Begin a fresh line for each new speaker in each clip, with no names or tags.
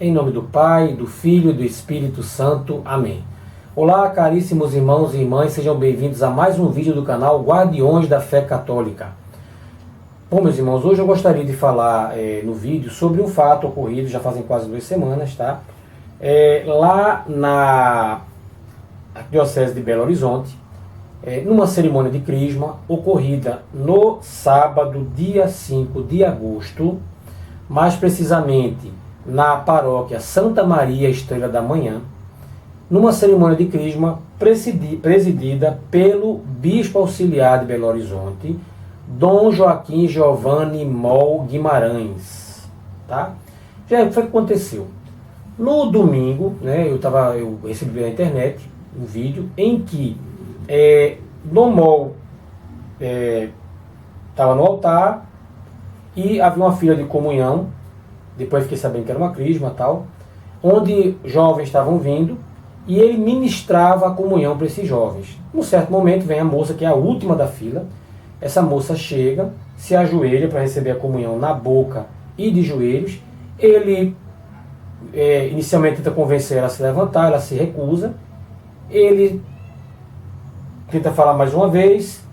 Em nome do Pai, do Filho e do Espírito Santo. Amém. Olá, caríssimos irmãos e irmãs, sejam bem-vindos a mais um vídeo do canal Guardiões da Fé Católica. Bom, meus irmãos, hoje eu gostaria de falar no vídeo sobre um fato ocorrido, já fazem quase 2 semanas, tá? Lá na Diocese de Belo Horizonte, numa cerimônia de crisma ocorrida no sábado, dia 5 de agosto, mais precisamente na paróquia Santa Maria Estrela da Manhã, numa cerimônia de crisma presidida pelo Bispo Auxiliar de Belo Horizonte, Dom Joaquim Giovanni Mol Guimarães. Tá? Já foi o que aconteceu. No domingo, né, eu recebi na internet um vídeo em que Dom Mol estava no altar e havia uma fila de comunhão. Depois fiquei sabendo que era uma crisma e tal, onde jovens estavam vindo e ele ministrava a comunhão para esses jovens. Num certo momento vem a moça, que é a última da fila. Essa moça chega, se ajoelha para receber a comunhão na boca e de joelhos. Ele inicialmente tenta convencer ela a se levantar, ela se recusa. Ele tenta falar mais uma vez.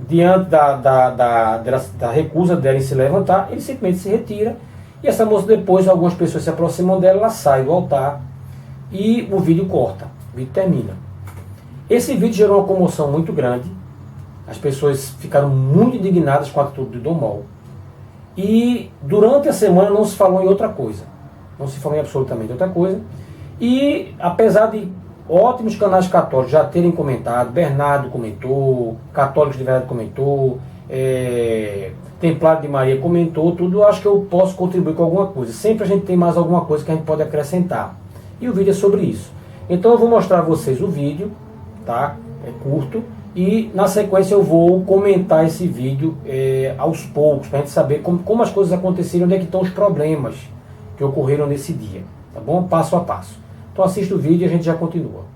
Diante da recusa dela em se levantar, ele simplesmente se retira. E essa moça, depois, algumas pessoas se aproximam dela, ela sai do altar e o vídeo corta, o vídeo termina. Esse vídeo gerou uma comoção muito grande, as pessoas ficaram muito indignadas com a atitude do Dom Mol. E durante a semana não se falou em outra coisa, não se falou em absolutamente outra coisa. E apesar de ótimos canais católicos já terem comentado, Bernardo comentou, Católicos de Verdade comentou, Templário de Maria comentou, tudo, eu acho que eu posso contribuir com alguma coisa. Sempre a gente tem mais alguma coisa que a gente pode acrescentar. E o vídeo é sobre isso. Então eu vou mostrar a vocês o vídeo, tá? É curto. E na sequência eu vou comentar esse vídeo aos poucos, para a gente saber como as coisas aconteceram, onde é que estão os problemas que ocorreram nesse dia. Tá bom? Passo a passo. Então assista o vídeo e a gente já continua.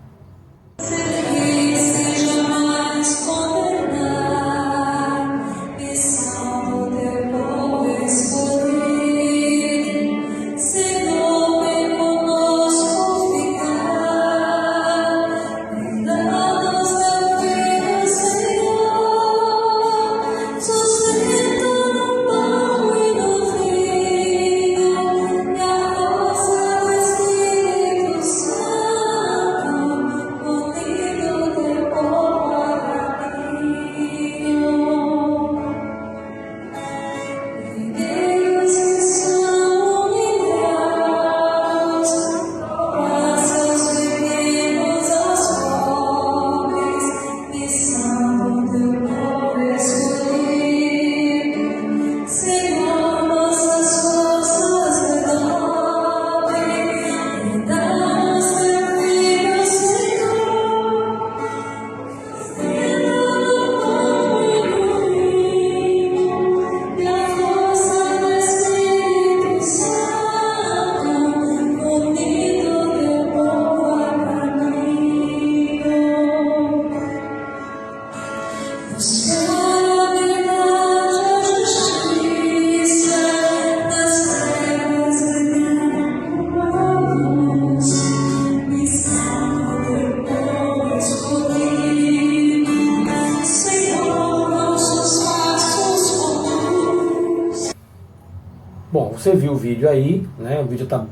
Bom, você viu o vídeo aí, né? O vídeo está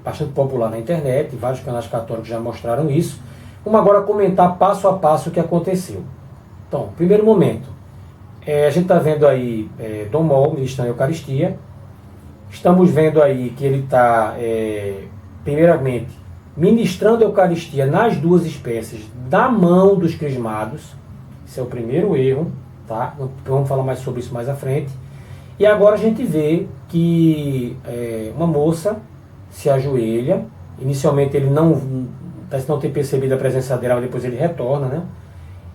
bastante popular na internet, vários canais católicos já mostraram isso. Vamos agora comentar passo a passo o que aconteceu. Então, primeiro momento, a gente está vendo aí Dom Mol ministrando a Eucaristia. Estamos vendo aí que ele está, primeiramente, ministrando a Eucaristia nas duas espécies, da mão dos crismados. Esse é o primeiro erro, tá? Vamos falar mais sobre isso mais à frente. E agora a gente vê que uma moça se ajoelha. Inicialmente ele não tem percebido a presença dela, mas depois ele retorna, né?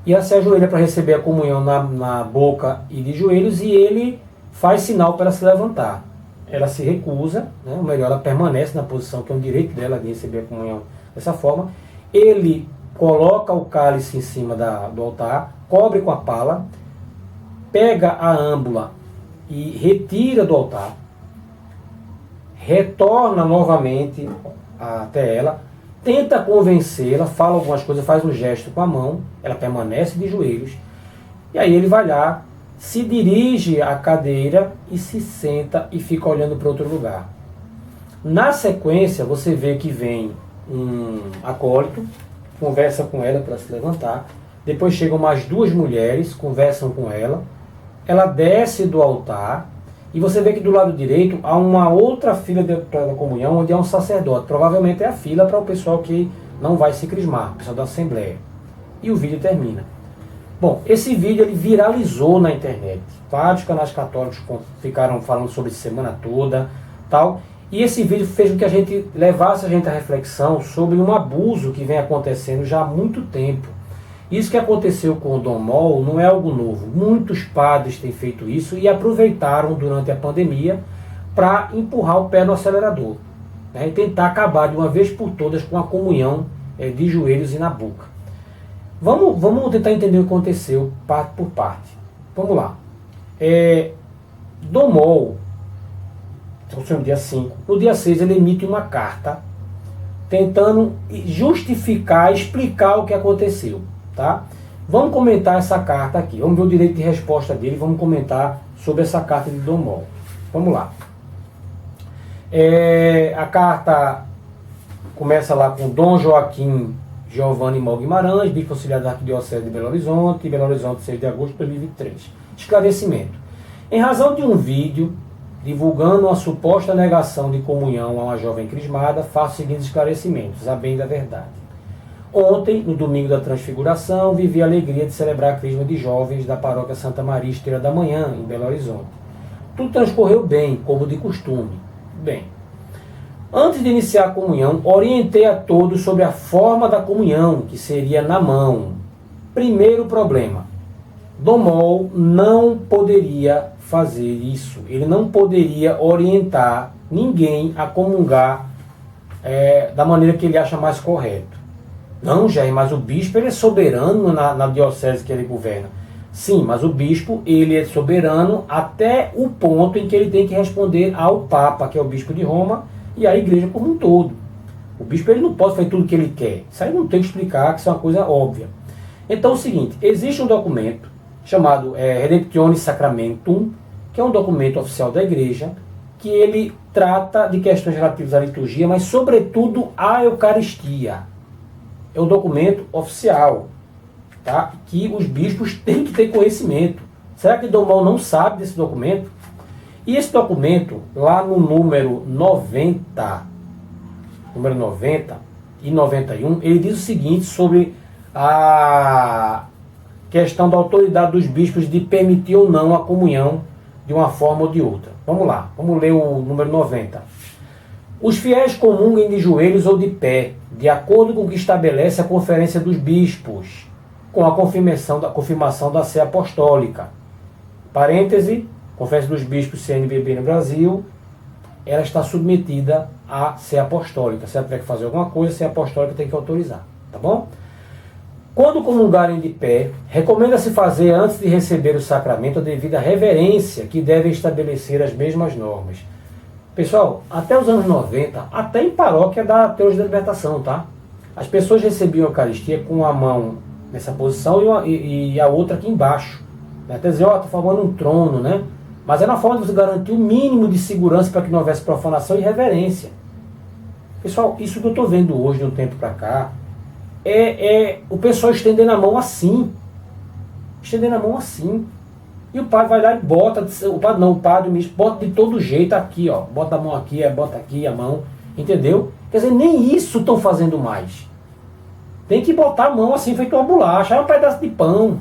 E ela se ajoelha para receber a comunhão na boca e de joelhos, e ele faz sinal para ela se levantar. Ela se recusa, né? Ou melhor, ela permanece na posição que é um direito dela de receber a comunhão dessa forma. Ele coloca o cálice em cima do altar, cobre com a pala, pega a âmbula e retira do altar, retorna novamente até ela, tenta convencê-la, fala algumas coisas, faz um gesto com a mão, ela permanece de joelhos, e aí ele vai lá, se dirige à cadeira e se senta e fica olhando para outro lugar. Na sequência, você vê que vem um acólito, conversa com ela para se levantar, depois chegam mais duas mulheres, conversam com ela, ela desce do altar, e você vê que do lado direito há uma outra fila da comunhão, onde há um sacerdote. Provavelmente é a fila para o pessoal que não vai se crismar, o pessoal da Assembleia. E o vídeo termina. Bom, esse vídeo ele viralizou na internet. Vários canais católicos ficaram falando sobre isso a semana toda, tal. E esse vídeo fez com que a gente levasse a gente à reflexão sobre um abuso que vem acontecendo já há muito tempo. Isso que aconteceu com o Dom Mol não é algo novo. Muitos padres têm feito isso e aproveitaram durante a pandemia para empurrar o pé no acelerador, né, e tentar acabar de uma vez por todas com a comunhão de joelhos e na boca. Vamos tentar entender o que aconteceu parte por parte. Vamos lá. Dom Mol, no dia 5, no dia 6 ele emite uma carta tentando justificar, explicar o que aconteceu. Tá? Vamos comentar essa carta aqui. Vamos ver o direito de resposta dele. Vamos comentar sobre essa carta de Dom Mol. Vamos lá. A carta começa lá com Dom Joaquim Giovanni Mol Guimarães, bispo auxiliar da Arquidiocese de Belo Horizonte, 6 de agosto de 2023. Esclarecimento. Em razão de um vídeo divulgando uma suposta negação de comunhão a uma jovem crismada, faço os seguintes esclarecimentos, a bem da verdade. Ontem, no domingo da Transfiguração, vivi a alegria de celebrar a crisma de jovens da paróquia Santa Maria Esteira da Manhã, em Belo Horizonte. Tudo transcorreu bem, como de costume. Bem, antes de iniciar a comunhão, orientei a todos sobre a forma da comunhão, que seria na mão. Primeiro problema, Dom Mol não poderia fazer isso. Ele não poderia orientar ninguém a comungar da maneira que ele acha mais correto. Não, Jair, mas o bispo ele é soberano na diocese que ele governa. Sim, mas o bispo ele é soberano até o ponto em que ele tem que responder ao Papa, que é o bispo de Roma, e à igreja como um todo. O bispo ele não pode fazer tudo o que ele quer. Isso aí não tem que explicar, que isso é uma coisa óbvia. Então é o seguinte, existe um documento chamado Redemptione Sacramentum, que é um documento oficial da igreja, que ele trata de questões relativas à liturgia, mas sobretudo à Eucaristia. É um documento oficial, tá? Que os bispos têm que ter conhecimento. Será que Dom Mol não sabe desse documento? E esse documento, lá no número 90 e 91, ele diz o seguinte sobre a questão da autoridade dos bispos de permitir ou não a comunhão de uma forma ou de outra. Vamos lá, vamos ler o número 90. Os fiéis comunguem de joelhos ou de pé, de acordo com o que estabelece a Conferência dos Bispos, com a confirmação da Sé Apostólica. Parêntese, Conferência dos Bispos CNBB no Brasil, ela está submetida à Sé Apostólica. Se ela tiver que fazer alguma coisa, a Sé Apostólica tem que autorizar, tá bom? Quando comungarem de pé, recomenda-se fazer antes de receber o sacramento a devida reverência que devem estabelecer as mesmas normas. Pessoal, até os anos 90, até em paróquia da Teologia da Libertação, tá? As pessoas recebiam a Eucaristia com a mão nessa posição e a outra aqui embaixo. Até dizer, está formando um trono, né? Mas era uma forma de você garantir o mínimo de segurança para que não houvesse profanação e reverência. Pessoal, isso que eu estou vendo hoje, de um tempo para cá, é o pessoal estendendo a mão assim. Estendendo a mão assim. E o padre vai lá e bota, o padre me bota de todo jeito aqui, ó. Bota a mão aqui, bota aqui a mão, entendeu? Quer dizer, nem isso estão fazendo mais. Tem que botar a mão assim, feito uma bolacha, é um pedaço de pão,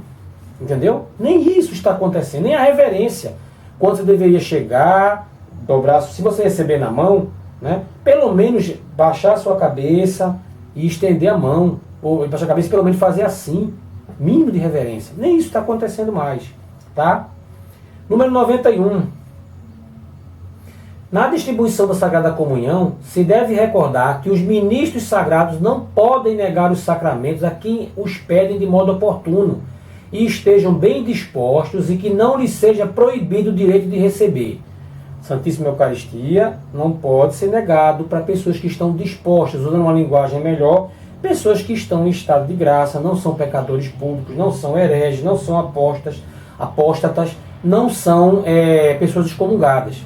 entendeu? Nem isso está acontecendo, nem a reverência. Quando você deveria chegar, dobrar, se você receber na mão, né, pelo menos baixar a sua cabeça e estender a mão, ou baixar a cabeça e pelo menos fazer assim, mínimo de reverência. Nem isso está acontecendo mais. Tá? Número 91. Na distribuição da Sagrada Comunhão, se deve recordar que os ministros sagrados não podem negar os sacramentos a quem os pedem de modo oportuno e estejam bem dispostos e que não lhes seja proibido o direito de receber. Santíssima Eucaristia não pode ser negado para pessoas que estão dispostas, usando uma linguagem melhor, pessoas que estão em estado de graça, não são pecadores públicos, não são hereges, não são apóstatas, não são pessoas excomungadas.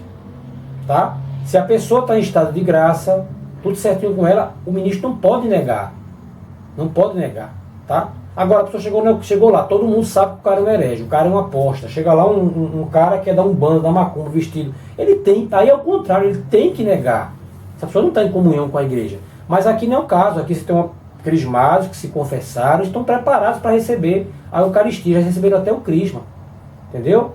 Tá? Se a pessoa está em estado de graça, tudo certinho com ela, o ministro não pode negar. Não pode negar. Tá? Agora a pessoa chegou lá, todo mundo sabe que o cara é um herege, o cara é um apóstata. Chega lá um cara que é da Umbanda, da Macumba, vestido. Ele tem, aí ao contrário, ele tem que negar. Essa pessoa não está em comunhão com a igreja. Mas aqui não é o caso, aqui você tem crismados que se confessaram, estão preparados para receber a Eucaristia, já receberam até o crisma. Entendeu?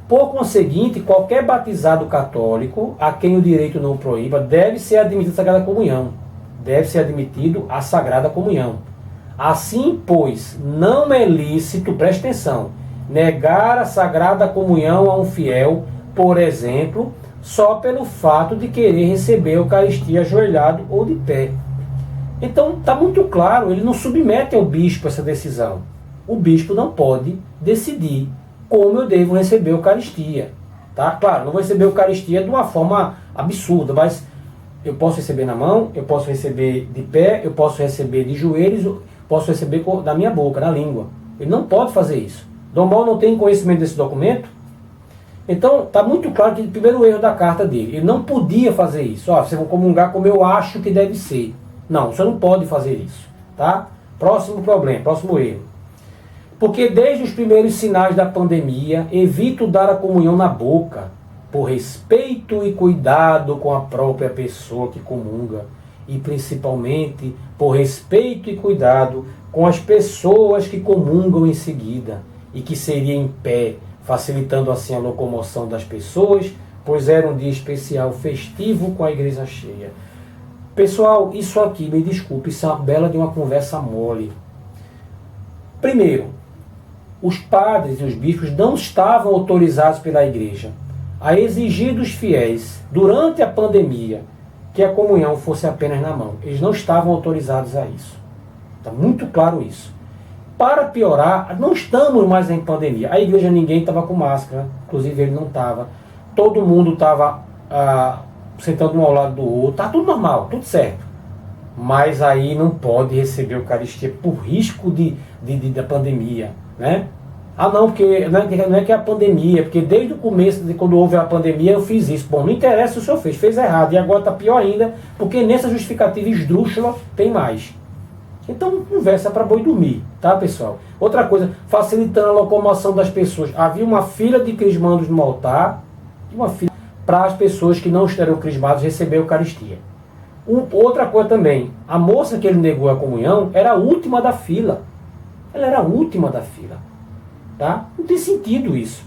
Por conseguinte, qualquer batizado católico, a quem o direito não proíba, deve ser admitido à Sagrada Comunhão. Deve ser admitido à Sagrada Comunhão. Assim, pois, não é lícito, preste atenção, negar a Sagrada Comunhão a um fiel, por exemplo, só pelo fato de querer receber a Eucaristia ajoelhado ou de pé. Então, está muito claro, ele não submete ao bispo essa decisão. O bispo não pode decidir como eu devo receber a Eucaristia. Tá? Claro, não vou receber a Eucaristia de uma forma absurda, mas eu posso receber na mão, eu posso receber de pé, eu posso receber de joelhos, posso receber da minha boca, na língua. Ele não pode fazer isso. Dom Mauro não tem conhecimento desse documento. Então, está muito claro que o primeiro erro da carta dele, ele não podia fazer isso. Vocês vão comungar como eu acho que deve ser. Não, você não pode fazer isso. Tá? Próximo problema, próximo erro. Porque desde os primeiros sinais da pandemia, evito dar a comunhão na boca, por respeito e cuidado com a própria pessoa que comunga, e principalmente por respeito e cuidado com as pessoas que comungam em seguida, e que seria em pé, facilitando assim a locomoção das pessoas, pois era um dia especial, festivo, com a igreja cheia. Pessoal, isso aqui, me desculpe, isso é uma bela de uma conversa mole. Primeiro, os padres e os bispos não estavam autorizados pela igreja a exigir dos fiéis, durante a pandemia, que a comunhão fosse apenas na mão. Eles não estavam autorizados a isso. Está muito claro isso. Para piorar, não estamos mais em pandemia. A igreja, ninguém estava com máscara, inclusive ele não estava. Todo mundo estava sentando um ao lado do outro. Está tudo normal, tudo certo. Mas aí não pode receber a Eucaristia por risco da pandemia. Né? Não, porque não é que é a pandemia, porque desde o começo, quando houve a pandemia, eu fiz isso. Bom, não interessa se o senhor fez errado, e agora está pior ainda, porque nessa justificativa esdrúxula tem mais. Então, conversa para boi dormir, tá, pessoal? Outra coisa, facilitando a locomoção das pessoas. Havia uma fila de crismandos no altar, uma fila para as pessoas que não estiveram crismados receber a Eucaristia. Outra coisa também, a moça que ele negou a comunhão era a última da fila. Ela era a última da fila. Tá? Não tem sentido isso.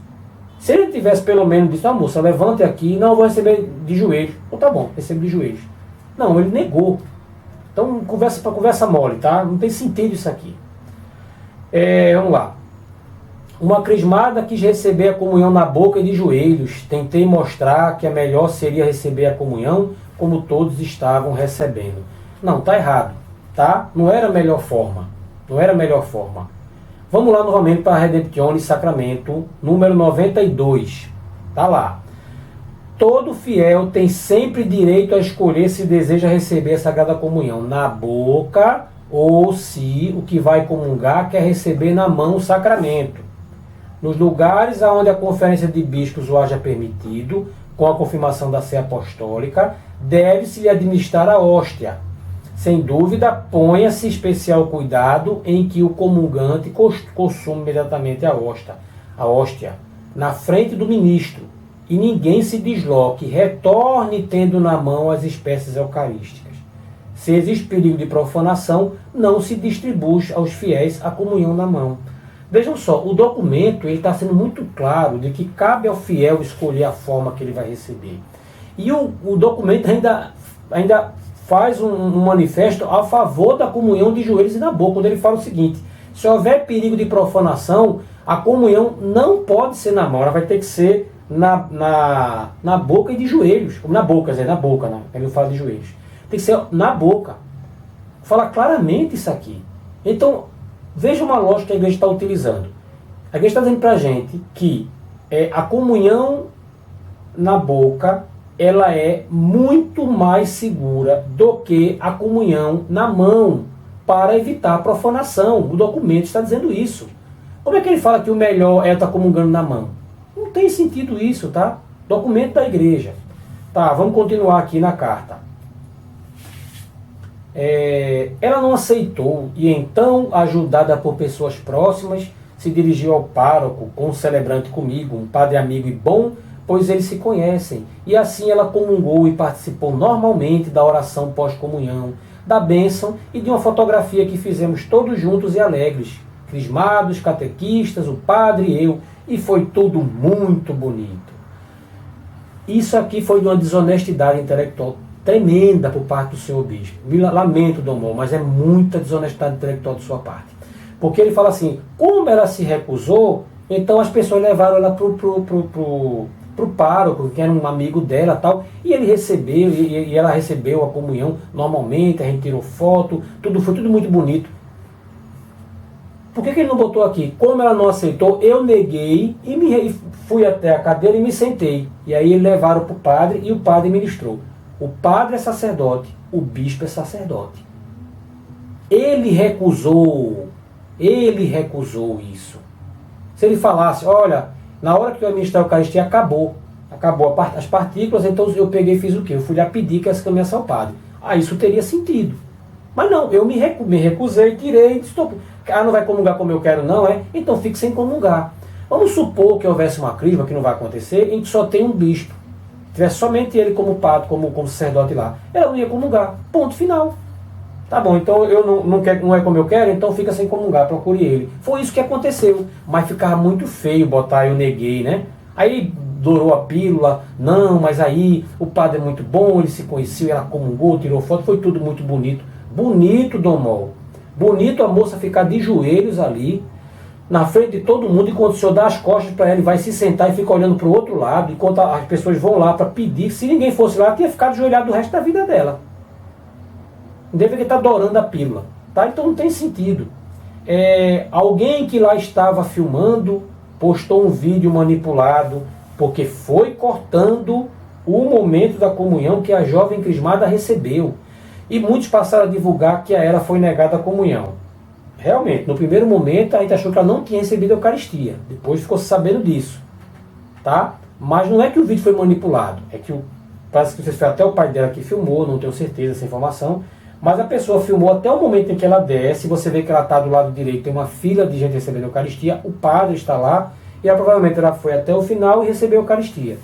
Se ele tivesse pelo menos dito, moça, levante aqui, não, eu vou receber de joelhos. Tá bom, recebo de joelhos. Não, ele negou. Então, conversa mole, tá? Não tem sentido isso aqui. Vamos lá. Uma crismada quis receber a comunhão na boca e de joelhos. Tentei mostrar que a melhor seria receber a comunhão como todos estavam recebendo. Não, tá errado. Tá? Não era a melhor forma. Não era a melhor forma. Vamos lá novamente para a Redemptione Sacramento, número 92. Tá lá. Todo fiel tem sempre direito a escolher se deseja receber a Sagrada Comunhão na boca ou se o que vai comungar quer receber na mão o sacramento. Nos lugares onde a Conferência de Bispos o haja permitido, com a confirmação da Sé Apostólica, deve-se-lhe administrar a hóstia. Sem dúvida, ponha-se especial cuidado em que o comungante consuma imediatamente a hóstia, na frente do ministro, e ninguém se desloque, retorne tendo na mão as espécies eucarísticas. Se existe perigo de profanação, não se distribui aos fiéis a comunhão na mão. Vejam só, o documento está sendo muito claro de que cabe ao fiel escolher a forma que ele vai receber. E o documento ainda faz um manifesto a favor da comunhão de joelhos e na boca, onde ele fala o seguinte: se houver perigo de profanação, a comunhão não pode ser na mão, ela vai ter que ser na boca e de joelhos. Na boca, né? Ele não fala de joelhos. Tem que ser na boca. Fala claramente isso aqui. Então, veja uma lógica que a igreja está utilizando. A igreja está dizendo para a gente que a comunhão na boca, ela é muito mais segura do que a comunhão na mão, para evitar a profanação. O documento está dizendo isso. Como é que ele fala que o melhor é estar comungando na mão? Não tem sentido isso, tá? Documento da igreja. Tá, vamos continuar aqui na carta. Ela não aceitou e então, ajudada por pessoas próximas, se dirigiu ao pároco, com um celebrante comigo, um padre amigo e bom, pois eles se conhecem. E assim ela comungou e participou normalmente da oração pós-comunhão, da bênção e de uma fotografia que fizemos todos juntos e alegres, crismados, catequistas, o padre e eu, e foi tudo muito bonito. Isso aqui foi de uma desonestidade intelectual tremenda por parte do senhor bispo. Me lamento, Dom Mó, mas é muita desonestidade intelectual de sua parte. Porque ele fala assim, como ela se recusou, então as pessoas levaram ela pro pároco, que era um amigo dela tal, e ele recebeu, e ela recebeu a comunhão normalmente, a gente tirou foto, foi tudo muito bonito. Por que ele não botou aqui? Como ela não aceitou, eu neguei e fui até a cadeira e me sentei. E aí eles levaram para o padre e o padre ministrou. O padre é sacerdote, o bispo é sacerdote. Ele recusou isso. Se ele falasse, olha, na hora que eu administrar a Eucaristia acabou as partículas, então eu peguei e fiz o quê? Eu fui lá pedir que essa caminhasse ao padre. Isso teria sentido. Mas não, eu me recusei, tirei, não vai comungar como eu quero não, então fique sem comungar. Vamos supor que houvesse uma crisma, que não vai acontecer, em que só tem um bispo. Tivesse somente ele como padre, como sacerdote lá. Ela não ia comungar. Ponto final. Tá bom, então eu não é como eu quero, então fica sem comungar, procure ele. Foi isso que aconteceu. Mas ficava muito feio botar eu neguei, né? Aí dourou a pílula, não, mas aí o padre é muito bom, ele se conheceu, ela comungou, tirou foto, foi tudo muito bonito. Bonito, Dom Mó. Bonito a moça ficar de joelhos ali, na frente de todo mundo, enquanto o senhor dá as costas para ela e vai se sentar e fica olhando para o outro lado, enquanto as pessoas vão lá para pedir. Se ninguém fosse lá, ela tinha ficado ajoelhado o resto da vida dela. Deveria estar adorando a pílula. Tá? Então não tem sentido. Alguém que lá estava filmando, postou um vídeo manipulado, porque foi cortando o momento da comunhão que a jovem crismada recebeu. E muitos passaram a divulgar que a ela foi negada a comunhão. Realmente, no primeiro momento a gente achou que ela não tinha recebido a Eucaristia. Depois ficou sabendo disso. Tá? Mas não é que o vídeo foi manipulado. É que parece que foi até o pai dela que filmou, não tenho certeza dessa informação. Mas a pessoa filmou até o momento em que ela desce. Você vê que ela está do lado direito, tem uma fila de gente recebendo a Eucaristia. O padre está lá. E provavelmente ela foi até o final e recebeu a Eucaristia.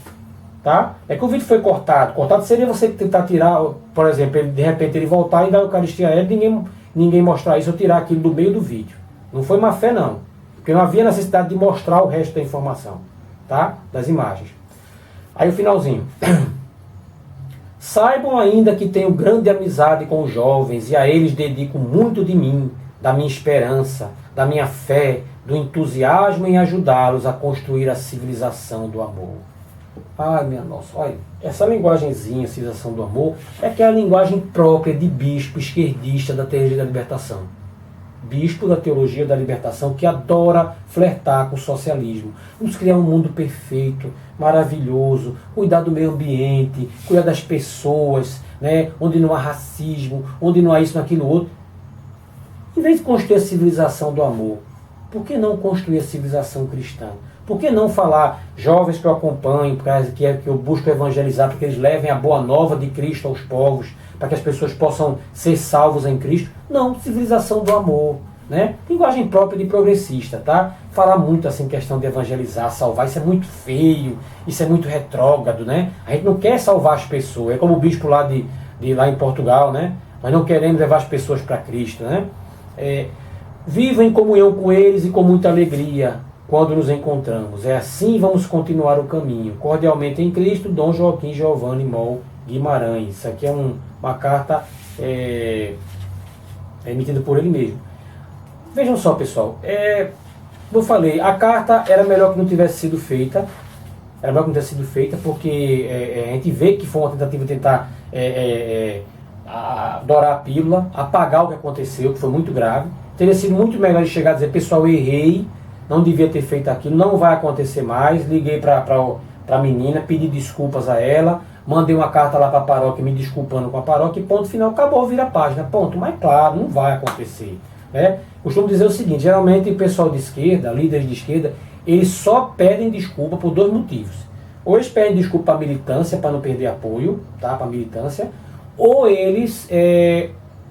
Tá? É que o vídeo foi cortado. Cortado seria você tentar tirar, por exemplo, de repente ele voltar e dar a Eucaristia a ela, ninguém mostrar isso ou tirar aquilo do meio do vídeo. Não foi má fé não. Porque não havia necessidade de mostrar o resto da informação. Tá? Das imagens. Aí o finalzinho. Saibam ainda que tenho grande amizade com os jovens e a eles dedico muito de mim, da minha esperança, da minha fé, do entusiasmo em ajudá-los a construir a civilização do amor. Ai, minha nossa, olha, essa linguagenzinha, civilização do amor, é que é a linguagem própria de bispo esquerdista da teologia da libertação. Bispo da teologia da libertação que adora flertar com o socialismo. Vamos criar um mundo perfeito, maravilhoso, cuidar do meio ambiente, cuidar das pessoas, né, onde não há racismo, onde não há isso, naquilo outro. Em vez de construir a civilização do amor, por que não construir a civilização cristã? Por que não falar, jovens que eu acompanho, que eu busco evangelizar, para que eles levem a boa nova de Cristo aos povos, para que as pessoas possam ser salvos em Cristo? Não, civilização do amor, né? Linguagem própria de progressista, tá? Falar muito assim, questão de evangelizar, salvar, isso é muito feio, isso é muito retrógrado, né? A gente não quer salvar as pessoas, é como o bispo lá lá em Portugal, né? Nós não queremos levar as pessoas para Cristo, né? Viva em comunhão com eles e com muita alegria quando nos encontramos. É assim vamos continuar o caminho. Cordialmente em Cristo, Dom Joaquim Giovanni Mol Guimarães. Isso aqui é uma carta emitida por ele mesmo. Vejam só, pessoal. Como eu falei, a carta era melhor que não tivesse sido feita. Era melhor que não tivesse sido feita, porque a gente vê que foi uma tentativa de tentar adorar a pílula, apagar o que aconteceu, que foi muito grave. Teria sido muito melhor de chegar a dizer, pessoal, eu errei, não devia ter feito aquilo, não vai acontecer mais. Liguei para para a menina, pedi desculpas a ela, mandei uma carta lá para a paróquia me desculpando com a paróquia e ponto final, acabou, vira a página, ponto. Mas claro, não vai acontecer. Né? Costumo dizer o seguinte, geralmente o pessoal de esquerda, líderes de esquerda, eles só pedem desculpa por dois motivos. Ou eles pedem desculpa para a militância, para não perder apoio, tá? Para a militância, ou eles,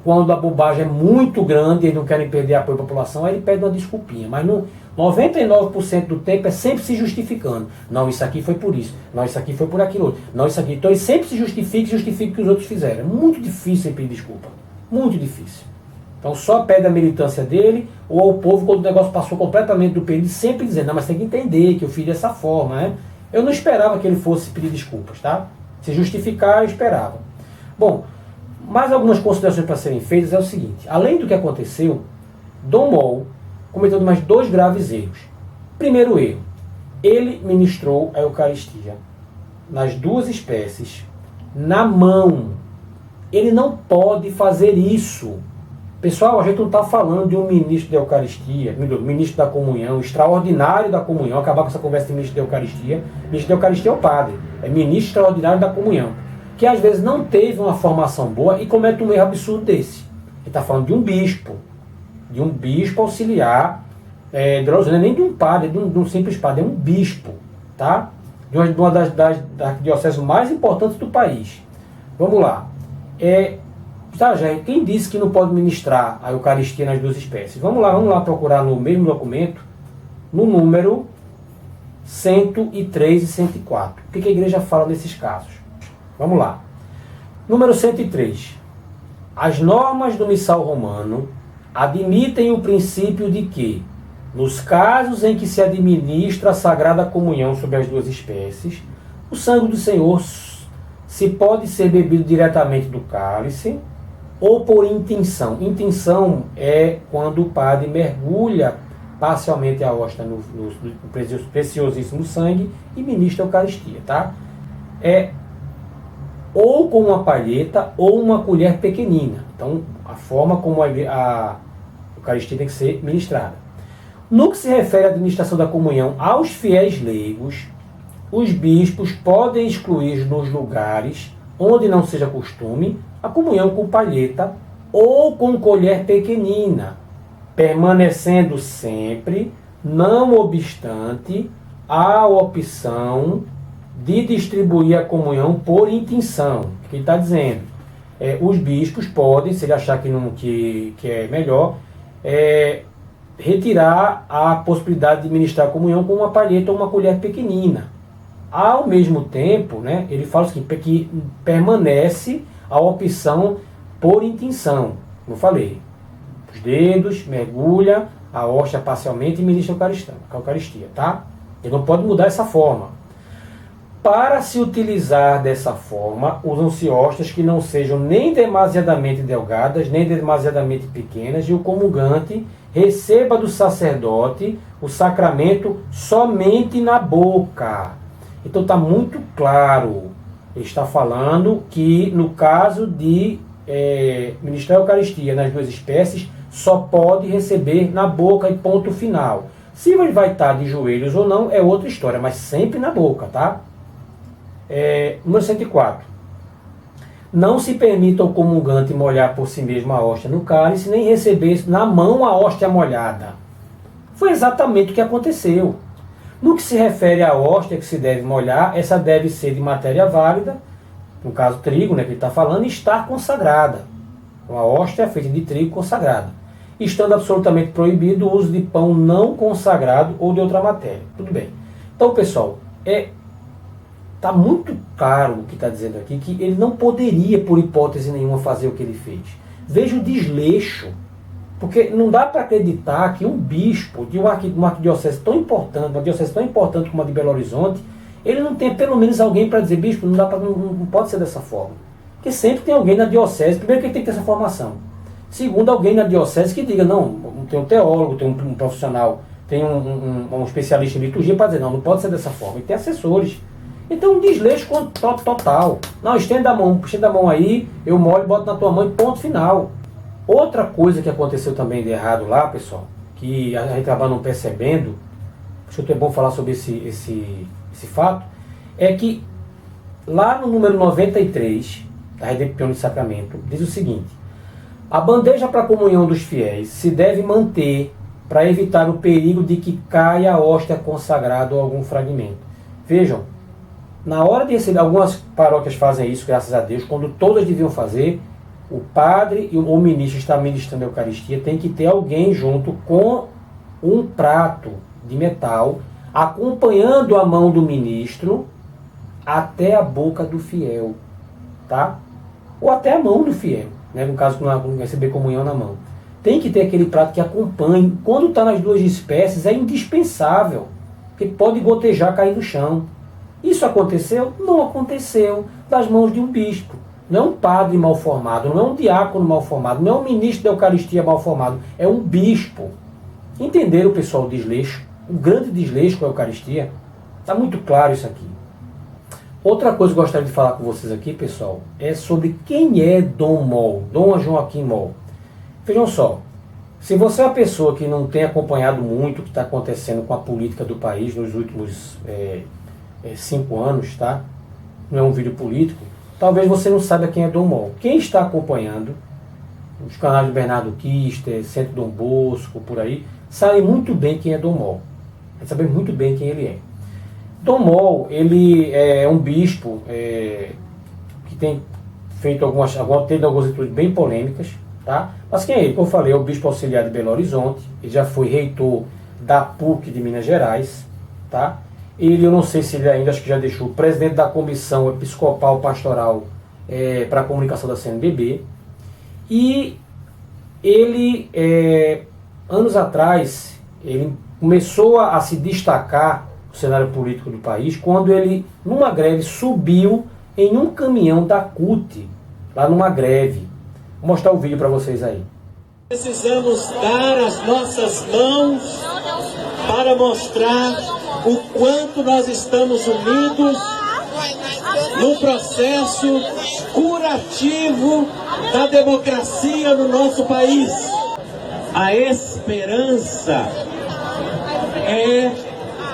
quando a bobagem é muito grande, eles não querem perder apoio da população, aí eles pedem uma desculpinha. Mas no 99% do tempo é sempre se justificando. Não, isso aqui foi por isso. Não, isso aqui foi por aquilo outro. Não, isso aqui. Então eles sempre se justificam o que os outros fizeram. É muito difícil pedir desculpa. Muito difícil. Então só pede a militância dele, ou ao povo, quando o negócio passou completamente do período, sempre dizendo, não, mas tem que entender que eu fiz dessa forma, né? Eu não esperava que ele fosse pedir desculpas, tá? Se justificar, eu esperava. Bom, mais algumas considerações para serem feitas é o seguinte, além do que aconteceu, Dom Mol cometeu mais dois graves erros. Primeiro erro, ele ministrou a Eucaristia nas duas espécies, na mão. Ele não pode fazer isso. Pessoal, a gente não está falando de um ministro da Eucaristia, ministro da comunhão, extraordinário da comunhão, acabar com essa conversa de ministro da Eucaristia. Ministro da Eucaristia é o padre, é ministro extraordinário da comunhão, que às vezes não teve uma formação boa e comete um erro absurdo desse. Ele está falando de um bispo auxiliar, não é nem de um padre, de um simples padre, é um bispo, tá? De uma das dioceses mais importantes do país. Vamos lá. Quem disse que não pode ministrar a Eucaristia nas duas espécies? Vamos lá procurar no mesmo documento, no número 103 e 104. O que a igreja fala nesses casos? Vamos lá. Número 103. As normas do missal romano admitem o princípio de que, nos casos em que se administra a Sagrada Comunhão sobre as duas espécies, o sangue do Senhor se pode ser bebido diretamente do cálice ou por intinção. Intinção é quando o padre mergulha parcialmente a hóstia no preciosíssimo sangue e ministra a Eucaristia, tá? Ou com uma palheta ou uma colher pequenina. Então, a forma como a Eucaristia tem que ser ministrada. No que se refere à administração da comunhão aos fiéis leigos, os bispos podem excluir nos lugares onde não seja costume a comunhão com palheta ou com colher pequenina, permanecendo sempre, não obstante, a opção de distribuir a comunhão por intinção. O que ele está dizendo? Os bispos podem, se ele achar que é melhor, retirar a possibilidade de ministrar a comunhão com uma palheta ou uma colher pequenina. Ao mesmo tempo, né, ele fala assim, que permanece a opção por intinção. Como eu falei, os dedos, mergulha a hóstia parcialmente e ministra a Eucaristia, tá? Ele não pode mudar essa forma. Para se utilizar dessa forma, usam-se hóstias que não sejam nem demasiadamente delgadas, nem demasiadamente pequenas, e o comungante receba do sacerdote o sacramento somente na boca. Então está muito claro, ele está falando que no caso de ministrar a Eucaristia nas duas espécies, só pode receber na boca e ponto final. Se ele vai estar de joelhos ou não, é outra história, mas sempre na boca, tá? Número 104. Não se permita ao comungante molhar por si mesmo a hóstia no cálice, nem receber na mão a hóstia molhada. Foi exatamente o que aconteceu. No que se refere à hóstia que se deve molhar, essa deve ser de matéria válida, no caso trigo, né, que ele está falando, e estar consagrada. Uma hóstia feita de trigo consagrada. Estando absolutamente proibido o uso de pão não consagrado ou de outra matéria. Tudo bem. Então, pessoal, está muito claro o que está dizendo aqui, que ele não poderia, por hipótese nenhuma, fazer o que ele fez. Veja o desleixo. Porque não dá para acreditar que um bispo de uma arquidiocese tão importante, uma diocese tão importante como a de Belo Horizonte, ele não tem pelo menos alguém para dizer, bispo, não pode ser dessa forma. Porque sempre tem alguém na diocese, primeiro que ele tem que ter essa formação. Segundo, alguém na diocese que diga, não, tem um teólogo, tem um profissional, tem um especialista em liturgia para dizer, não pode ser dessa forma. E tem assessores. Então, um desleixo total. Não, estenda a mão aí, eu molho, boto na tua mão e ponto final. Outra coisa que aconteceu também de errado lá, pessoal, que a gente acaba não percebendo, acho que é bom falar sobre esse fato, é que lá no número 93 da Redemptione Sacramento, diz o seguinte: a bandeja para a comunhão dos fiéis se deve manter para evitar o perigo de que caia a hóstia consagrada ou algum fragmento. Vejam, na hora de receber, algumas paróquias fazem isso, graças a Deus, quando todas deviam fazer, o padre ou o ministro está ministrando a Eucaristia, tem que ter alguém junto com um prato de metal, acompanhando a mão do ministro até a boca do fiel, tá? Ou até a mão do fiel, né? No caso, quando receber comunhão na mão. Tem que ter aquele prato que acompanhe. Quando está nas duas espécies, é indispensável, porque pode gotejar, cair no chão. Isso aconteceu? Não aconteceu das mãos de um bispo. Não é um padre mal formado, não é um diácono mal formado, não é um ministro da Eucaristia mal formado, é um bispo. Entenderam, o pessoal, o desleixo? O grande desleixo com a Eucaristia? Está muito claro isso aqui. Outra coisa que eu gostaria de falar com vocês aqui, pessoal, é sobre quem é Dom Mol, Dom Joaquim Mol. Vejam só, se você é uma pessoa que não tem acompanhado muito o que está acontecendo com a política do país nos últimos 5 anos, tá? Não é um vídeo político, talvez você não saiba quem é Dom Mol. Quem está acompanhando os canais de Bernardo Kister, Centro Dom Bosco, por aí, sabe muito bem quem é Dom Mol. Sabe muito bem quem ele é. Dom Mol, ele é um bispo que tem feito algumas atitudes bem polêmicas, tá? Mas quem é ele? Como eu falei, é o bispo auxiliar de Belo Horizonte, ele já foi reitor da PUC de Minas Gerais, tá? Ele, eu não sei se ele ainda, acho que já deixou, presidente da Comissão Episcopal Pastoral para a Comunicação da CNBB, e ele, anos atrás, ele começou a se destacar no cenário político do país quando ele, numa greve, subiu em um caminhão da CUT, lá numa greve. Vou mostrar o vídeo para vocês aí.
Precisamos dar as nossas mãos para mostrar o quanto nós estamos unidos no processo curativo da democracia no nosso país. A esperança é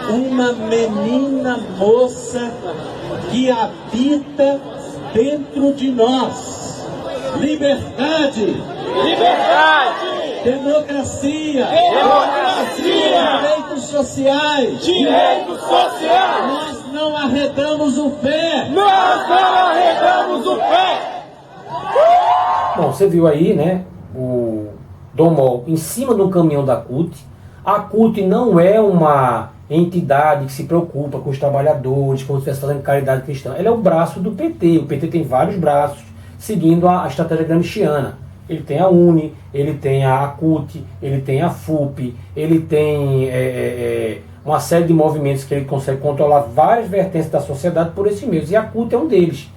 uma menina moça que habita dentro de nós. Liberdade! Liberdade! Democracia! Democracia! Direitos sociais! Direitos sociais! Nós não arredamos o pé! Nós não arredamos o pé!
Bom, você viu aí, né, o Dom Mol em cima do caminhão da CUT. A CUT não é uma entidade que se preocupa com os trabalhadores, como se estivesse fazendo caridade cristã. Ela é o braço do PT. O PT tem vários braços, seguindo a estratégia gramsciana. Ele tem a UNE, ele tem a CUT, ele tem a FUP, ele tem uma série de movimentos que ele consegue controlar várias vertentes da sociedade por esses meios. E a CUT é um deles.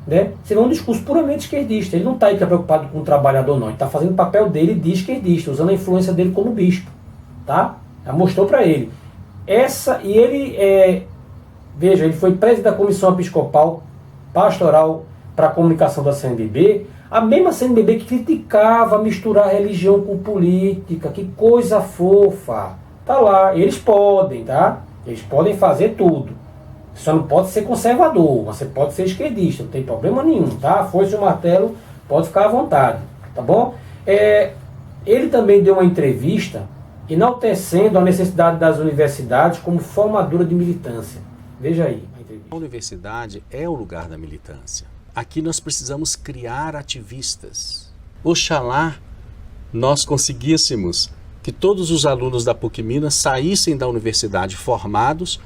Né? Você vê um discurso puramente esquerdista. Ele não está aí preocupado com o trabalhador, não. Ele está fazendo o papel dele de esquerdista, usando a influência dele como bispo. Tá? Já mostrou para ele. E ele, veja, ele foi presidente da Comissão Episcopal Pastoral para a Comunicação da CNBB, a mesma CNBB que criticava misturar religião com política. Que coisa fofa. Tá lá, eles podem, tá? Eles podem fazer tudo. Só não pode ser conservador, você pode ser esquerdista, não tem problema nenhum, tá? Foice e o martelo, pode ficar à vontade, tá bom? Ele também deu uma entrevista enaltecendo a necessidade das universidades como formadora de militância. Veja aí a entrevista.
A universidade é o lugar da militância. Aqui nós precisamos criar ativistas. Oxalá nós conseguíssemos que todos os alunos da PUC Minas saíssem da universidade formados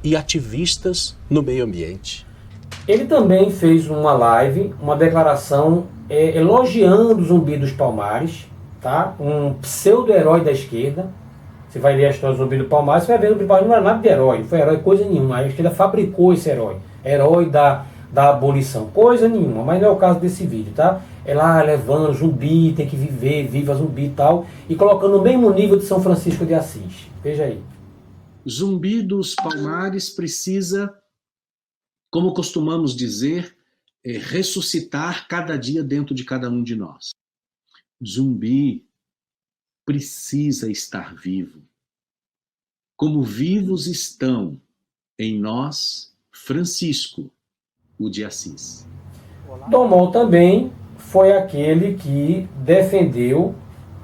e ativistas no meio ambiente.
Ele também fez uma live, uma declaração elogiando o Zumbi dos Palmares, tá? Um pseudo-herói da esquerda. Você vai ler a história do Zumbi dos Palmares, você vai ver que o Zumbi dos Palmares não era nada de herói, não foi herói coisa nenhuma. A esquerda fabricou esse herói da abolição, coisa nenhuma, mas não é o caso desse vídeo, tá? É lá levando Zumbi, tem que viver, viva Zumbi e tal, e colocando no mesmo nível de São Francisco de Assis. Veja aí.
Zumbi dos Palmares precisa, como costumamos dizer, ressuscitar cada dia dentro de cada um de nós. Zumbi precisa estar vivo. Como vivos estão em nós Francisco, o de Assis.
Dom Mol também foi aquele que defendeu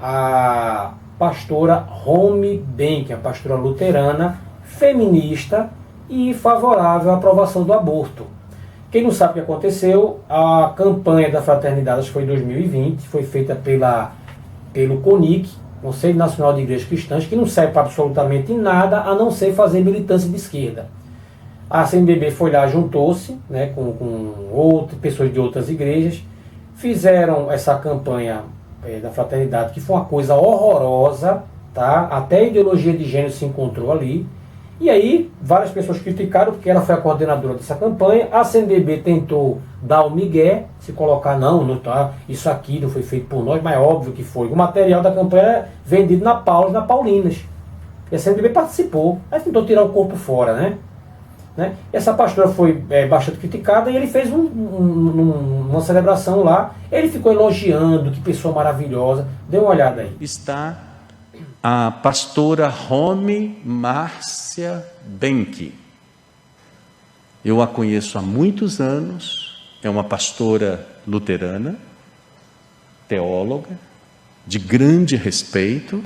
a pastora Home Benck, a pastora luterana, feminista e favorável à aprovação do aborto. Quem não sabe o que aconteceu, a campanha da Fraternidade, acho que foi em 2020, foi feita pelo CONIC, Conselho Nacional de Igrejas Cristãs, que não serve para absolutamente nada a não ser fazer militância de esquerda. A CNBB foi lá, juntou-se, né, com outras pessoas de outras igrejas, fizeram essa campanha da Fraternidade, que foi uma coisa horrorosa, tá? Até a ideologia de gênero se encontrou ali. E aí, várias pessoas criticaram, porque ela foi a coordenadora dessa campanha. A CNBB tentou dar o migué, se colocar, não tá, isso aqui não foi feito por nós, mas é óbvio que foi. O material da campanha era vendido na Paulinas. E a CNBB participou. Aí tentou tirar o corpo fora, né? Essa pastora foi bastante criticada e ele fez uma celebração lá. Ele ficou elogiando, que pessoa maravilhosa. Dê uma olhada aí.
Está a pastora Home Márcia Benck. Eu a conheço há muitos anos, é uma pastora luterana, teóloga, de grande respeito.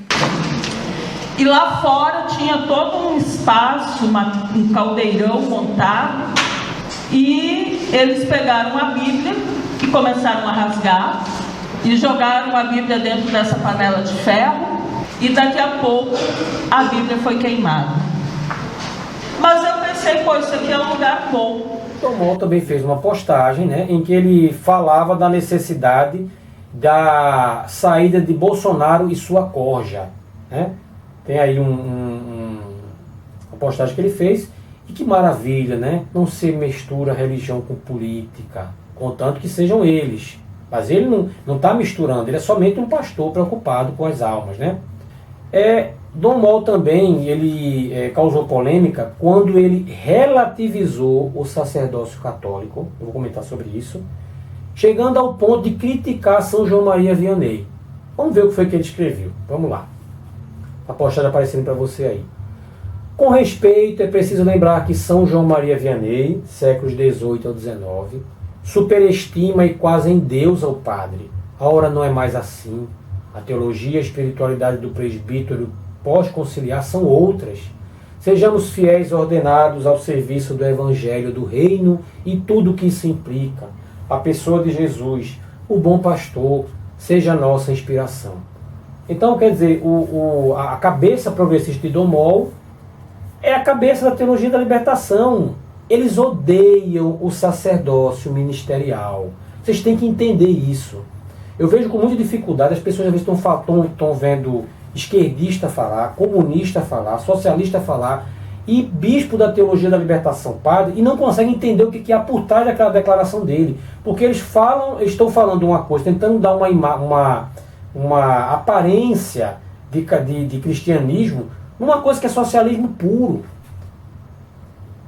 E lá fora tinha todo um espaço, um caldeirão montado, e eles pegaram a Bíblia e começaram a rasgar, e jogaram a Bíblia dentro dessa panela de ferro, e daqui a pouco a Bíblia foi queimada. Mas eu pensei, pô, isso aqui é um lugar bom.
Dom Mol também fez uma postagem, né, em que ele falava da necessidade da saída de Bolsonaro e sua corja, né? Tem aí uma postagem que ele fez, e que maravilha, né? Não se mistura religião com política, contanto que sejam eles. Mas ele não está misturando, ele é somente um pastor preocupado com as almas, né? Dom Mol também, ele causou polêmica quando ele relativizou o sacerdócio católico, eu vou comentar sobre isso, chegando ao ponto de criticar São João Maria Vianney. Vamos ver o que foi que ele escreveu, vamos lá. A postagem aparecendo para você aí. Com respeito, é preciso lembrar que São João Maria Vianney, séculos 18 ao 19, superestima e quase endeusa o padre. A hora não é mais assim. A teologia e a espiritualidade do presbítero pós-conciliar são outras. Sejamos fiéis ordenados ao serviço do Evangelho do Reino e tudo o que isso implica. A pessoa de Jesus, o bom pastor, seja a nossa inspiração. Então, quer dizer, a cabeça progressista de Dom Mol é a cabeça da teologia da libertação. Eles odeiam o sacerdócio ministerial. Vocês têm que entender isso. Eu vejo com muita dificuldade, as pessoas às vezes estão vendo esquerdista falar, comunista falar, socialista falar, e bispo da teologia da libertação, padre, e não conseguem entender o que há por trás daquela declaração dele. Porque eles estão falando uma coisa, tentando dar uma aparência de cristianismo numa coisa que é socialismo puro.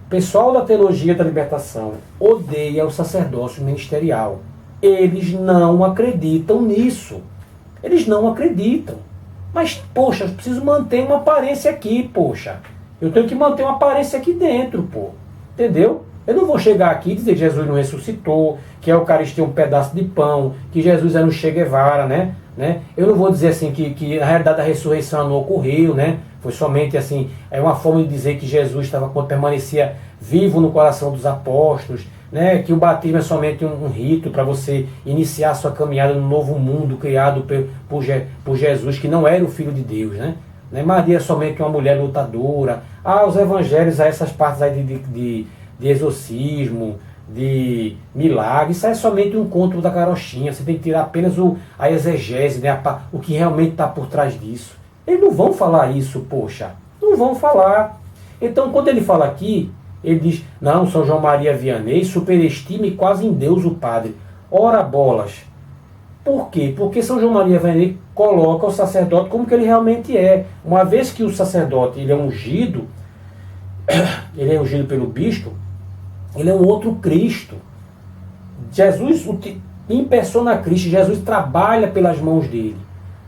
O pessoal da teologia da libertação odeia o sacerdócio ministerial. Eles não acreditam nisso. Eles não acreditam. Mas, poxa, eu preciso manter uma aparência aqui, poxa. Eu tenho que manter uma aparência aqui dentro, pô. Entendeu? Eu não vou chegar aqui e dizer que Jesus não ressuscitou, que a Eucaristia é um pedaço de pão, que Jesus era um Che Guevara, né? Eu não vou dizer assim que na realidade a ressurreição não ocorreu, né? Foi somente assim, é uma forma de dizer que Jesus permanecia vivo no coração dos apóstolos, né? Que o batismo é somente um rito para você iniciar a sua caminhada no novo mundo criado por Jesus, que não era o Filho de Deus, né? Maria é somente uma mulher lutadora. Os evangelhos, essas partes aí de exorcismo, de milagre, isso é somente um conto da carochinha. Você tem que tirar apenas a exegese, né? O que realmente está por trás disso. Eles não vão falar isso, poxa. Não vão falar. Então, quando ele fala aqui, ele diz, não, São João Maria Vianney superestima e quase endeusa o padre. Ora bolas. Por quê? Porque São João Maria Vianney coloca o sacerdote como que ele realmente é. Uma vez que o sacerdote ele é ungido pelo bispo, ele é um outro Cristo. Jesus impersona Cristo, Jesus trabalha pelas mãos dele.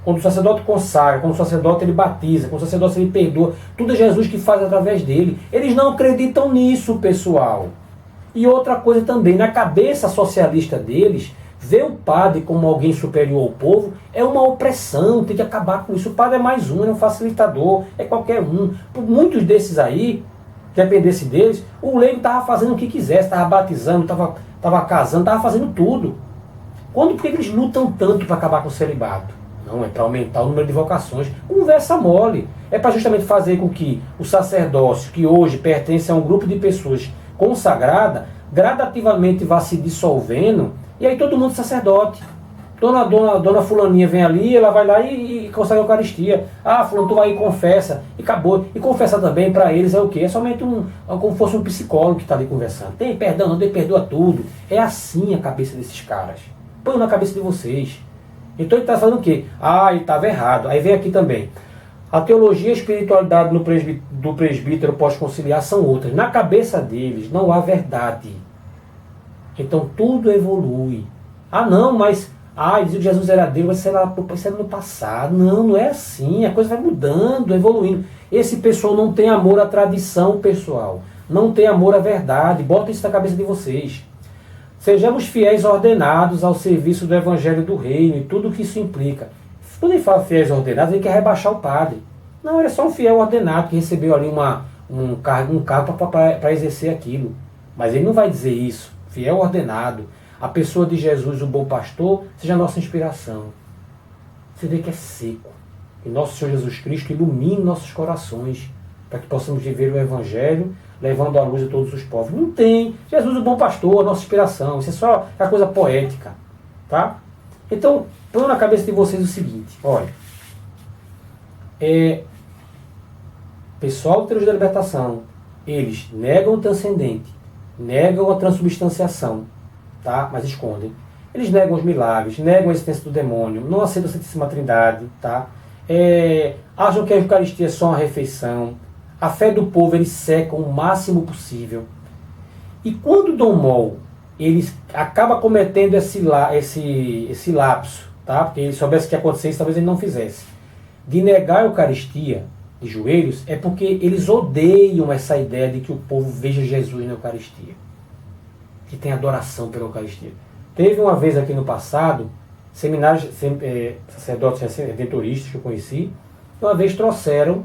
Quando o sacerdote consagra, quando o sacerdote ele batiza, quando o sacerdote ele perdoa, tudo é Jesus que faz através dele. Eles não acreditam nisso, pessoal. E outra coisa também, na cabeça socialista deles, ver o padre como alguém superior ao povo é uma opressão, tem que acabar com isso. O padre é mais um, é um facilitador, é qualquer um. Por muitos desses aí, dependesse deles, o leigo estava fazendo o que quisesse, estava batizando, estava casando, estava fazendo tudo. Por que eles lutam tanto para acabar com o celibato? Não, é para aumentar o número de vocações. Conversa mole. É para justamente fazer com que o sacerdócio, que hoje pertence a um grupo de pessoas consagrada, gradativamente vá se dissolvendo, e aí todo mundo é sacerdote. Dona fulaninha vem ali, ela vai lá e consagra a Eucaristia. Ah, fulano, tu vai e confessa. E acabou. E confessar também para eles é o quê? É somente como se fosse um psicólogo que está ali conversando. Tem perdão, não tem, perdoa tudo. É assim a cabeça desses caras. Põe na cabeça de vocês. Então ele está falando o quê? Ah, ele estava errado. Aí vem aqui também. A teologia e a espiritualidade do presbítero pós-conciliar são outras. Na cabeça deles não há verdade. Então tudo evolui. Ah não, mas dizer que Jesus era Deus, mas isso era no passado. Não é assim. A coisa vai mudando, evoluindo. Esse pessoal não tem amor à tradição, pessoal. Não tem amor à verdade. Bota isso na cabeça de vocês. Sejamos fiéis ordenados ao serviço do Evangelho do Reino e tudo o que isso implica. Quando ele fala fiéis ordenados, ele quer rebaixar o padre. Não, ele é só um fiel ordenado que recebeu ali um cargo para exercer aquilo. Mas ele não vai dizer isso. Fiel ordenado. A pessoa de Jesus, o bom pastor, seja a nossa inspiração. Você vê que é seco. E nosso Senhor Jesus Cristo ilumine nossos corações para que possamos viver o Evangelho levando a luz a todos os povos. Não tem. Jesus, o bom pastor, a nossa inspiração. Isso é só a coisa poética. Tá? Então, põe na cabeça de vocês o seguinte. Olha. Pessoal do Teologia da Libertação, eles negam o transcendente, negam a transubstanciação, tá? Mas escondem. Eles negam os milagres, negam a existência do demônio, não aceitam a Santíssima Trindade, tá? Acham que a Eucaristia é só uma refeição. A fé do povo eles secam o máximo possível. E quando Dom Mol ele acaba cometendo esse lapso, tá? Porque ele soubesse o que ia acontecer, talvez ele não fizesse, de negar a Eucaristia de joelhos, é porque eles odeiam essa ideia de que o povo veja Jesus na Eucaristia, que tem adoração pela Eucaristia. Teve uma vez aqui no passado, seminários, sacerdotes redentoristas que eu conheci, uma vez trouxeram,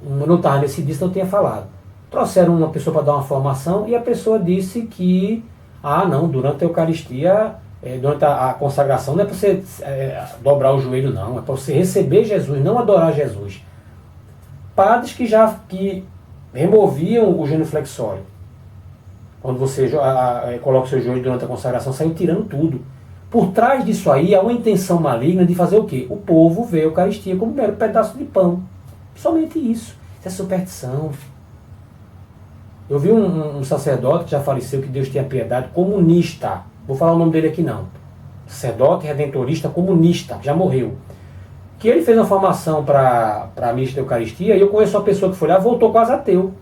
não estava nesse dia, não tinha falado, trouxeram uma pessoa para dar uma formação e a pessoa disse que, não, durante a Eucaristia, durante a consagração, não é para você dobrar o joelho, não, é para você receber Jesus, não adorar Jesus. Padres que removiam o genuflexório. Quando você coloca o seu joelho durante a consagração, saiu tirando tudo. Por trás disso aí há uma intenção maligna de fazer o quê? O povo vê a Eucaristia como um mero pedaço de pão. Somente isso. Isso é superstição. Eu vi um sacerdote que já faleceu, que Deus tenha piedade, comunista. Vou falar o nome dele aqui não. Sacerdote redentorista comunista, já morreu. Que ele fez uma formação para a missa da Eucaristia, e eu conheço uma pessoa que foi lá, voltou quase ateu.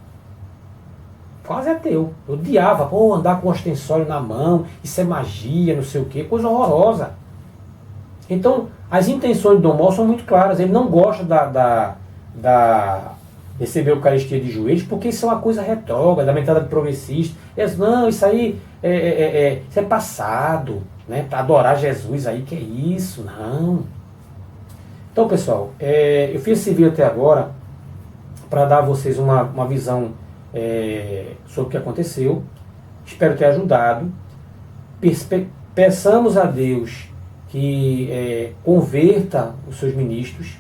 Quase ateu. Eu odiava, andar com o ostensório na mão, isso é magia, não sei o quê, coisa horrorosa. Então, as intenções de Dom Mol são muito claras. Ele não gosta da receber a Eucaristia de joelhos, porque isso é uma coisa retrógrada, da mentalidade progressista. Eles, não, isso aí isso é passado, né? Para adorar Jesus aí, que é isso? Não. Então, pessoal, eu fiz esse vídeo até agora para dar a vocês uma visão sobre o que aconteceu. Espero ter ajudado. Peçamos a Deus que converta os seus ministros.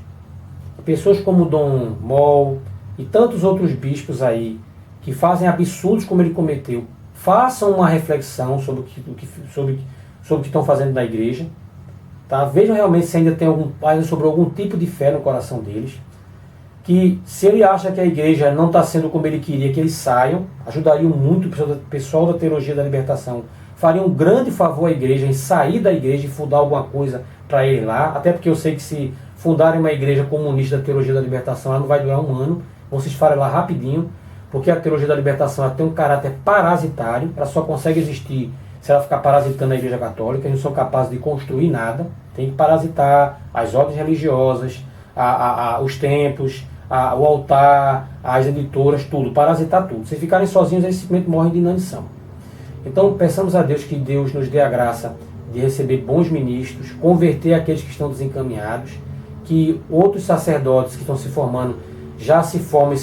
Pessoas como Dom Mol e tantos outros bispos aí que fazem absurdos como ele cometeu, façam uma reflexão sobre o que estão fazendo na igreja. Tá? Vejam realmente se ainda sobrou algum tipo de fé no coração deles. Que se ele acha que a igreja não está sendo como ele queria, que eles saiam, ajudariam muito o pessoal da Teologia da Libertação, faria um grande favor à igreja em sair da igreja e fundar alguma coisa para ele lá, até porque eu sei que se fundarem uma igreja comunista da Teologia da Libertação, ela não vai durar um ano, vão se esfarelar rapidinho, porque a Teologia da Libertação ela tem um caráter parasitário, ela só consegue existir se ela ficar parasitando a Igreja Católica. Eles não são capazes de construir nada, tem que parasitar as ordens religiosas, os templos, o altar, as editoras, tudo, parasitar tudo. Se ficarem sozinhos, eles simplesmente morrem de inanição. Então peçamos a Deus que Deus nos dê a graça de receber bons ministros, converter aqueles que estão desencaminhados, que outros sacerdotes que estão se formando já se formem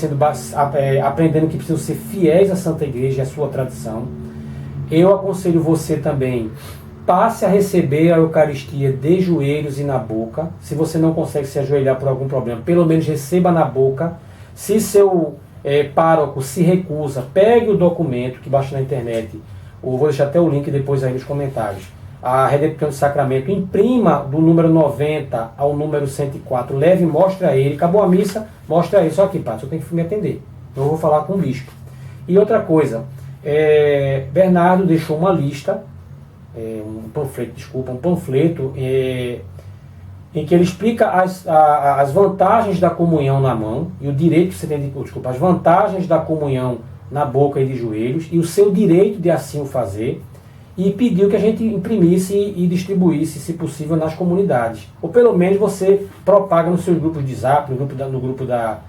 aprendendo que precisam ser fiéis à Santa Igreja e à sua tradição. Eu aconselho você também, passe a receber a Eucaristia de joelhos e na boca. Se você não consegue se ajoelhar por algum problema, pelo menos receba na boca. Se seu pároco se recusa, pegue o documento que baixa na internet, ou vou deixar até o link depois aí nos comentários. A Redempção do Sacramento, imprima do número 90 ao número 104, leve e mostre a ele. Acabou a missa, mostre a ele. Só que, padre, eu tenho que me atender. Eu vou falar com o bispo. E outra coisa, Bernardo deixou uma lista, um panfleto, em que ele explica as vantagens da comunhão na mão e o direito que você tem as vantagens da comunhão na boca e de joelhos e o seu direito de assim o fazer, e pediu que a gente imprimisse e distribuísse, se possível, nas comunidades. Ou pelo menos você propaga nos seus grupos de zap, no grupo da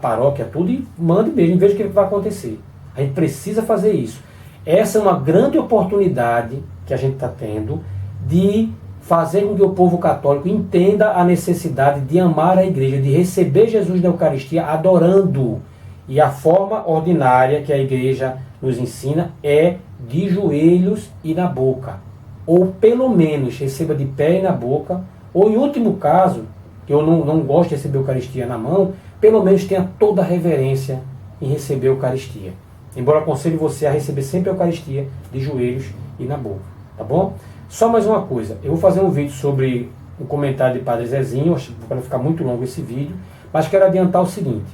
paróquia, tudo, e mande mesmo, e veja o que vai acontecer. A gente precisa fazer isso. Essa é uma grande oportunidade que a gente está tendo de fazer com que o povo católico entenda a necessidade de amar a igreja, de receber Jesus na Eucaristia adorando. E a forma ordinária que a igreja nos ensina é de joelhos e na boca. Ou pelo menos receba de pé e na boca, ou em último caso, que eu não gosto de receber a Eucaristia na mão, pelo menos tenha toda a reverência em receber a Eucaristia. Embora eu aconselhe você a receber sempre a Eucaristia de joelhos e na boca. Tá bom? Só mais uma coisa, eu vou fazer um vídeo sobre o comentário de Padre Zezinho, acho que vai ficar muito longo esse vídeo, mas quero adiantar o seguinte.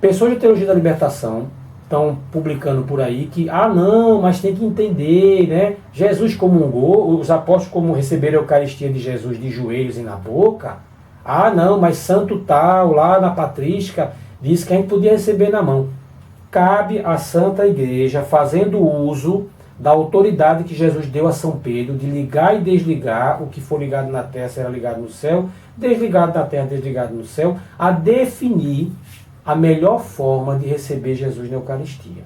Pessoas de teologia da libertação estão publicando por aí que, não, mas tem que entender, né? Jesus comungou, os apóstolos como receberam a Eucaristia de Jesus de joelhos e na boca. Não, mas santo tal, lá na patrística, disse que a gente podia receber na mão. Cabe à Santa Igreja, fazendo uso da autoridade que Jesus deu a São Pedro, de ligar e desligar, o que for ligado na terra será ligado no céu, desligado na terra, desligado no céu, a definir a melhor forma de receber Jesus na Eucaristia.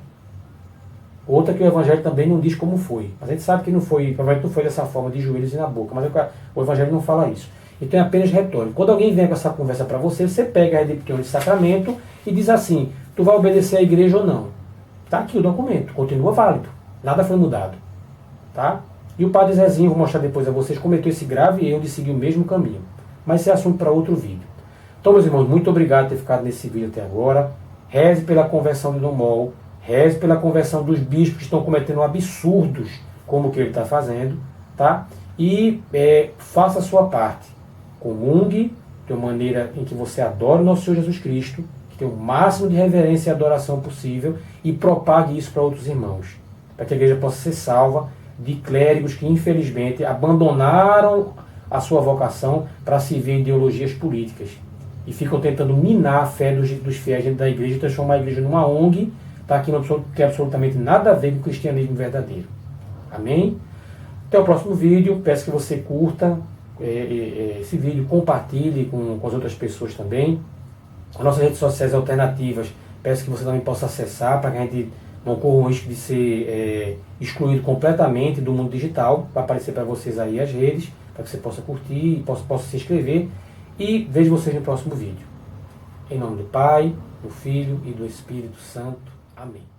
Outra que o Evangelho também não diz como foi. A gente sabe que não foi dessa forma, de joelhos e na boca, mas o Evangelho não fala isso. Então é apenas retórico. Quando alguém vem com essa conversa para você, você pega a Redemption de Sacramento e diz assim, tu vai obedecer à igreja ou não? Está aqui o documento, continua válido. Nada foi mudado. Tá? E o Padre Zezinho, vou mostrar depois a vocês, cometeu esse grave erro de seguir o mesmo caminho. Mas esse é assunto para outro vídeo. Então, meus irmãos, muito obrigado por ter ficado nesse vídeo até agora. Reze pela conversão de Dom Mol, reze pela conversão dos bispos que estão cometendo absurdos como o que ele está fazendo, tá? E faça a sua parte. Comungue de uma maneira em que você adora o nosso Senhor Jesus Cristo, que tem o máximo de reverência e adoração possível, e propague isso para outros irmãos, para que a igreja possa ser salva de clérigos que, infelizmente, abandonaram a sua vocação para servir ideologias políticas e ficam tentando minar a fé dos fiéis dentro da igreja e transformar a igreja numa ONG, tá? Que não tem absolutamente nada a ver com o cristianismo verdadeiro. Amém? Até o próximo vídeo. Peço que você curta esse vídeo, compartilhe com as outras pessoas também. As nossas redes sociais alternativas, peço que você também possa acessar para que a gente não corra o risco de ser excluído completamente do mundo digital. Vai aparecer para vocês aí as redes, para que você possa curtir e possa se inscrever. E vejo vocês no próximo vídeo. Em nome do Pai, do Filho e do Espírito Santo. Amém.